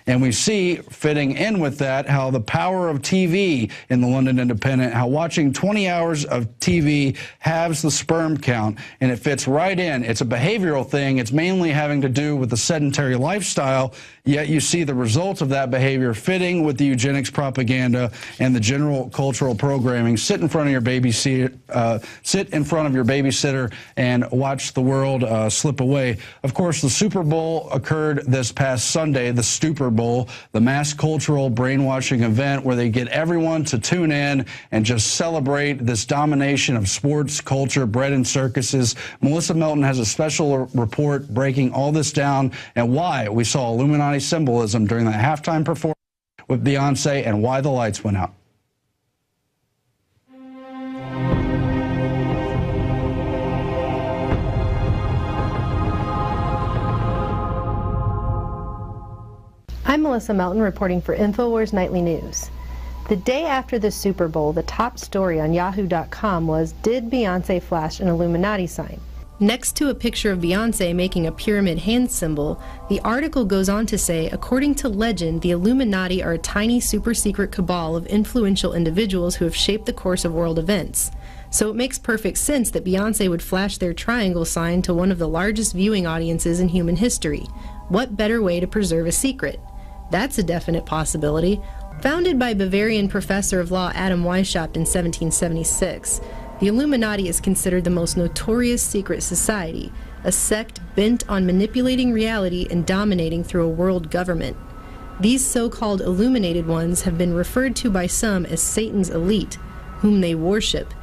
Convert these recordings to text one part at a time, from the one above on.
And we see, fitting in with that, how the power of TV in the London Independent, how watching 20 hours of TV halves the sperm count, and it fits right in. It's a behavioral thing. It's mainly having to do with the sedentary lifestyle, yet you see the results of that behavior fitting with the eugenics propaganda and the general cultural programming. Sit in front of your babysitter and watch the world slip away. Of course, the Super Bowl occurred this past Sunday, the Stupor Bowl, the mass cultural brainwashing event where they get everyone to tune in and just celebrate this domination of sports, culture, bread and circuses. Melissa Melton has a special report breaking all this down and why we saw Illuminati symbolism during the halftime performance with Beyonce and why the lights went out. I'm Melissa Melton reporting for InfoWars Nightly News. The day after the Super Bowl, the top story on Yahoo.com was, did Beyonce flash an Illuminati sign? Next to a picture of Beyonce making a pyramid hand symbol, the article goes on to say, according to legend, the Illuminati are a tiny super-secret cabal of influential individuals who have shaped the course of world events. So it makes perfect sense that Beyonce would flash their triangle sign to one of the largest viewing audiences in human history. What better way to preserve a secret? That's a definite possibility. Founded by Bavarian professor of law Adam Weishaupt in 1776, the Illuminati is considered the most notorious secret society, a sect bent on manipulating reality and dominating through a world government. These so-called illuminated ones have been referred to by some as Satan's elite, whom they worship.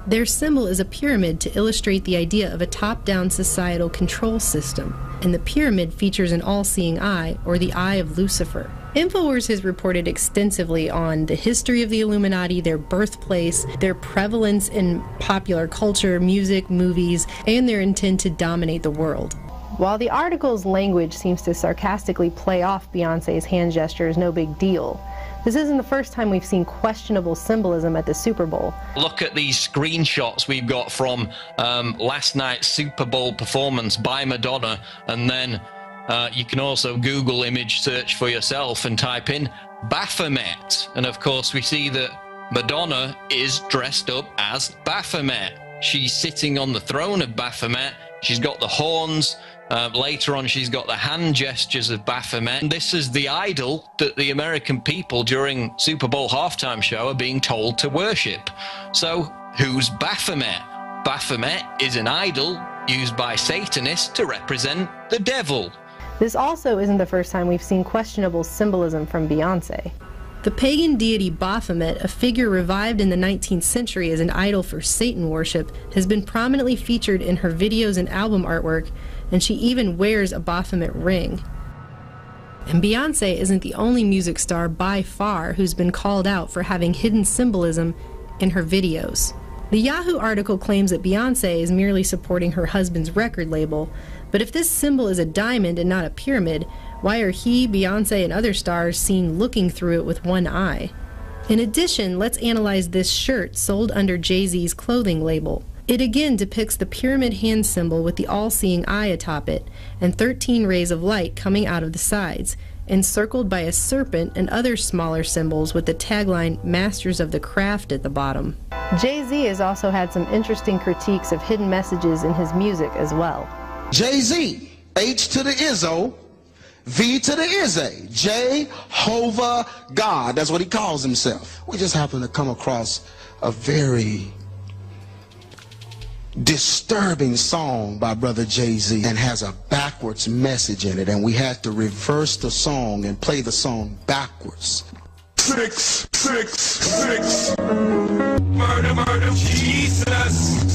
Their symbol is a pyramid to illustrate the idea of a top-down societal control system, and the pyramid features an all-seeing eye, or the Eye of Lucifer. InfoWars has reported extensively on the history of the Illuminati, their birthplace, their prevalence in popular culture, music, movies, and their intent to dominate the world. While the article's language seems to sarcastically play off Beyonce's hand gesture as no big deal, this isn't the first time we've seen questionable symbolism at the Super Bowl. Look at these screenshots we've got from last night's Super Bowl performance by Madonna, and then you can also Google image search for yourself and type in Baphomet. And of course we see that Madonna is dressed up as Baphomet. She's sitting on the throne of Baphomet. She's got the horns. Later on, she's got the hand gestures of Baphomet. And this is the idol that the American people during Super Bowl halftime show are being told to worship. So who's Baphomet? Baphomet is an idol used by Satanists to represent the devil. This also isn't the first time we've seen questionable symbolism from Beyonce. The pagan deity Baphomet, a figure revived in the 19th century as an idol for Satan worship, has been prominently featured in her videos and album artwork, and she even wears a Baphomet ring. And Beyonce isn't the only music star by far who's been called out for having hidden symbolism in her videos. The Yahoo article claims that Beyonce is merely supporting her husband's record label, but if this symbol is a diamond and not a pyramid, why are he, Beyonce, and other stars seen looking through it with one eye? In addition, let's analyze this shirt sold under Jay-Z's clothing label. It again depicts the pyramid hand symbol with the all-seeing eye atop it, and 13 rays of light coming out of the sides, encircled by a serpent and other smaller symbols with the tagline, Masters of the Craft, at the bottom. Jay-Z has also had some interesting critiques of hidden messages in his music as well. Jay-Z, H to the Izzo, V to the Izzy, Jehovah God, that's what he calls himself. We just happened to come across a very disturbing song by brother Jay-Z, and has a backwards message in it, and we had to reverse the song and play the song backwards. 666 murder, murder, Jesus.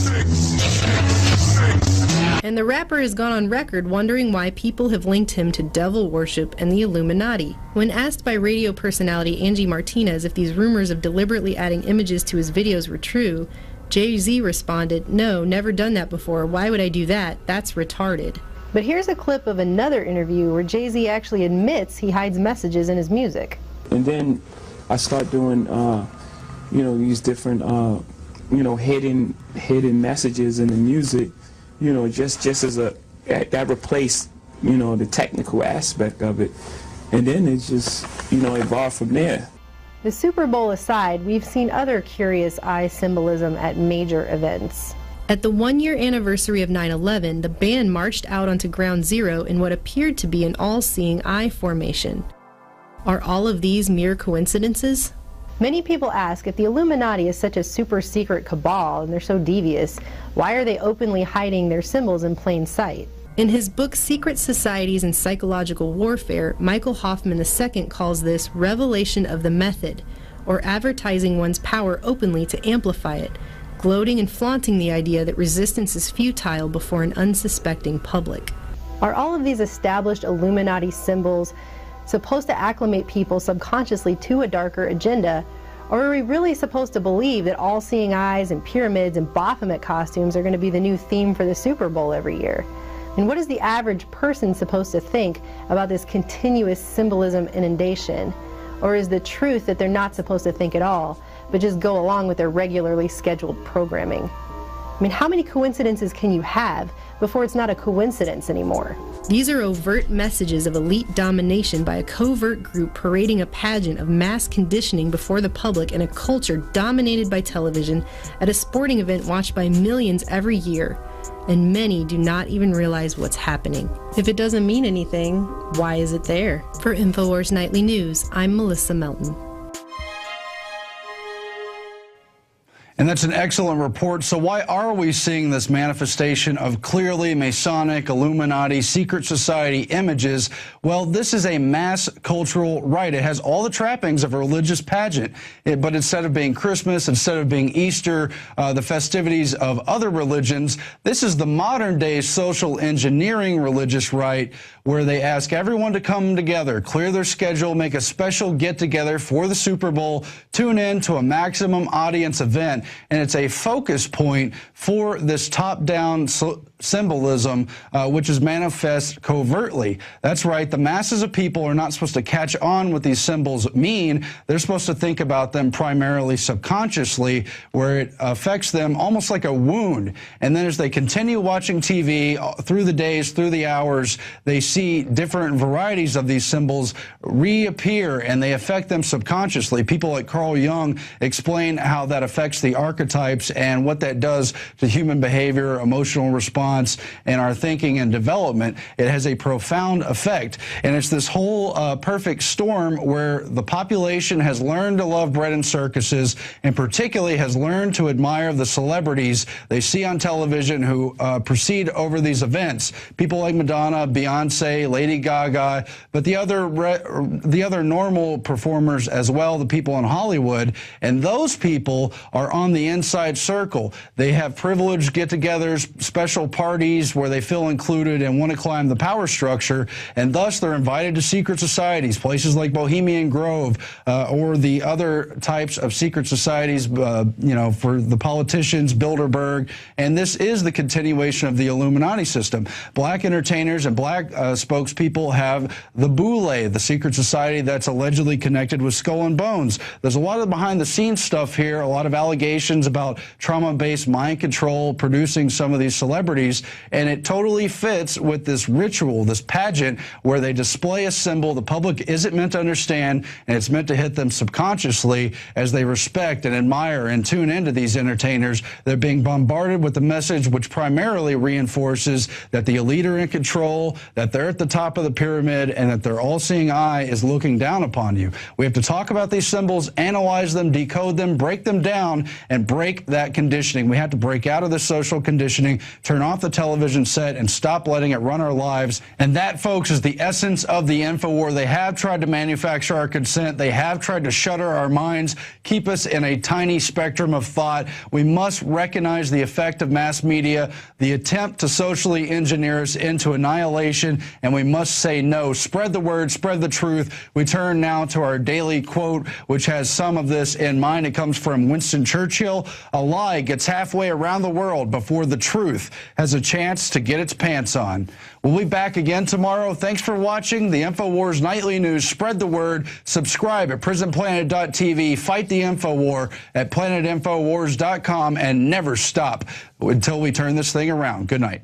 666. And the rapper has gone on record wondering why people have linked him to devil worship and the Illuminati. When asked by radio personality Angie Martinez if these rumors of deliberately adding images to his videos were true, Jay-Z responded, "No, never done that before. Why would I do that? That's retarded." But here's a clip of another interview where Jay-Z actually admits he hides messages in his music. And then I start doing, these different, hidden messages in the music, just as that replaced, the technical aspect of it. and then it's just, you know, evolved from there. The Super Bowl aside, we've seen other curious eye symbolism at major events. At the one-year anniversary of 9/11, the band marched out onto Ground Zero in what appeared to be an all-seeing eye formation. Are all of these mere coincidences? Many people ask, if the Illuminati is such a super secret cabal and they're so devious, why are they openly hiding their symbols in plain sight? In his book Secret Societies and Psychological Warfare, Michael Hoffman II calls this revelation of the method, or advertising one's power openly to amplify it, gloating and flaunting the idea that resistance is futile before an unsuspecting public. Are all of these established Illuminati symbols supposed to acclimate people subconsciously to a darker agenda, or are we really supposed to believe that all-seeing eyes and pyramids and Baphomet costumes are going to be the new theme for the Super Bowl every year? And what is the average person supposed to think about this continuous symbolism inundation? Or is the truth that they're not supposed to think at all, but just go along with their regularly scheduled programming? I mean, how many coincidences can you have before it's not a coincidence anymore? These are overt messages of elite domination by a covert group parading a pageant of mass conditioning before the public in a culture dominated by television at a sporting event watched by millions every year. And many do not even realize what's happening. If it doesn't mean anything, why is it there? For InfoWars Nightly News, I'm Melissa Melton. And that's an excellent report. So why are we seeing this manifestation of clearly Masonic, Illuminati, secret society images? Well, this is a mass cultural rite. It has all the trappings of a religious pageant. But instead of being Christmas, instead of being Easter, the festivities of other religions, this is the modern day social engineering religious rite where they ask everyone to come together, clear their schedule, make a special get-together for the Super Bowl, tune in to a maximum audience event. And it's a focus point for this top-down symbolism, which is manifest covertly. That's right. The masses of people are not supposed to catch on what these symbols mean. They're supposed to think about them primarily subconsciously, where it affects them almost like a wound. And then as they continue watching TV through the days, through the hours, they see different varieties of these symbols reappear, and they affect them subconsciously. People like Carl Jung explain how that affects the archetypes and what that does to human behavior, emotional response, and our thinking and development. It has a profound effect. And it's this whole perfect storm where the population has learned to love bread and circuses, and particularly has learned to admire the celebrities they see on television who proceed over these events. People like Madonna, Beyonce, Lady Gaga, but the other normal performers as well, the people in Hollywood. And those people are on the inside circle. They have privileged get-togethers, special parties where they feel included and want to climb the power structure, and thus they're invited to secret societies, places like Bohemian Grove or the other types of secret societies, you know, for the politicians, Bilderberg. And this is the continuation of the Illuminati system. Black entertainers and black spokespeople have the Boule, the secret society that's allegedly connected with Skull and Bones. There's a lot of behind-the-scenes stuff here, a lot of allegations about trauma-based mind control producing some of these celebrities, and it totally fits with this ritual, this pageant, where they display a symbol the public isn't meant to understand, and it's meant to hit them subconsciously as they respect and admire and tune into these entertainers. They're being bombarded with the message which primarily reinforces that the elite are in control, that they're at the top of the pyramid, and that their all-seeing eye is looking down upon you. We have to talk about these symbols, analyze them, decode them, break them down, and break that conditioning. We have to break out of the social conditioning, turn off the television set, and stop letting it run our lives. And that, folks, is the essence of the InfoWar. They have tried to manufacture our consent. They have tried to shutter our minds, keep us in a tiny spectrum of thought. We must recognize the effect of mass media, the attempt to socially engineer us into annihilation, and we must say no. Spread the word, spread the truth. We turn now to our daily quote, which has some of this in mind. It comes from Winston Churchill. A lie gets halfway around the world before the truth has a chance to get its pants on. We'll be back again tomorrow. Thanks for watching the InfoWars Nightly News. Spread the word. Subscribe at prisonplanet.tv. Fight the InfoWar at planetinfowars.com, and never stop until we turn this thing around. Good night.